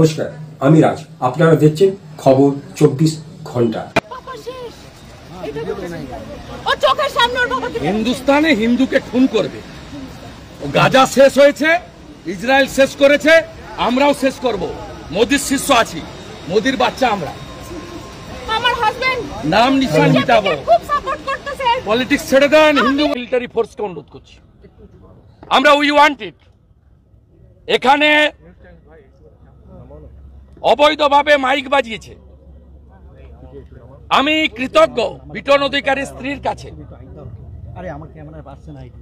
নমস্কার, আমি রাজ। আপনারা দেখছেন খবর 24 ঘন্টা। হিন্দুস্তানে হিন্দুকে খুন করবে। গাজা শেষ হয়েছে, ইসরায়েল শেষ করেছে, আমরাও শেষ করব। মোদির শিষ্য আছি, মোদির বাচ্চা আমরা। আমার হাজবেন্ড নাম নিশান মিটাবো। খুব সাপোর্ট করতেছে। পলিটিক্স ছেড়ে দেন, হিন্দু মিলিটারি ফোর্সকে অনুরোধ করছি। আমরা উই ওয়ান্ট ইট। এখানে অবৈধভাবে মাইক বাজিয়েছে। আমি কৃতজ্ঞ বিটন অধিকারী স্ত্রীর কাছে।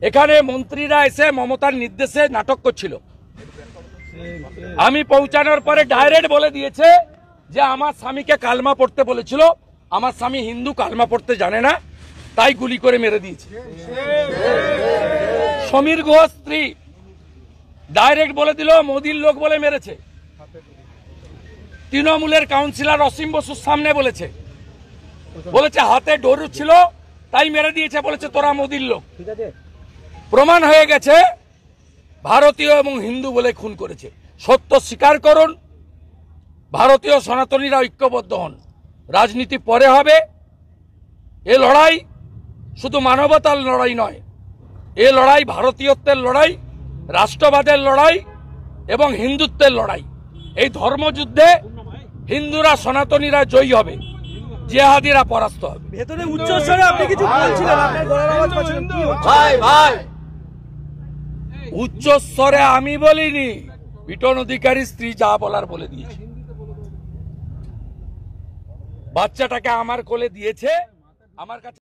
এখানে মন্ত্রীরা এসে মমতার নির্দেশে নাটক করছিল। আমি পৌঁছানোর পরে ডাইরেক্ট বলে দিয়েছে যে আমার স্বামীকে কালমা পড়তে বলেছিল, আমার স্বামী হিন্দু, কালমা পড়তে জানে না, তাই গুলি করে মেরে দিয়েছে। সমীর ঘোষ স্ত্রী ডাইরেক্ট বলে দিল মোদির লোক বলে মেরেছে। তৃণমূলের কাউন্সিলর অসীম বসুর সামনে বলেছে হাতে ডোর ছিল তাই মেরে দিয়েছে, বলেছে তোরা মোদির লোক। প্রমাণ হয়ে গেছে ভারতীয় এবং হিন্দু বলে খুন করেছে। সত্য স্বীকার করুন, ভারতীয় সনাতনীরা ঐক্যবদ্ধ হন। রাজনীতি পরে হবে। এ লড়াই শুধু মানবতার লড়াই নয়, এ লড়াই ভারতীয়ত্বের লড়াই, রাষ্ট্রবাদের লড়াই এবং হিন্দুত্বের লড়াই। এই ধর্মযুদ্ধে হিন্দুরা, সনাতনীরা জয়ী হবে, জিহাদিরা পরাস্ত হবে। ভেতরে উচ্চস্বরে আপনি কিছু বলছিলেন, আপনার গলার আওয়াজ পাচ্ছিলাম। কি হচ্ছে ভাই উচ্চস্বরে আমি বলিনি, বিটন অধিকারী স্ত্রী যা বলার বলে দিয়েছে। বাচ্চাটাকে আমার কোলে দিয়েছে, আমার কাছে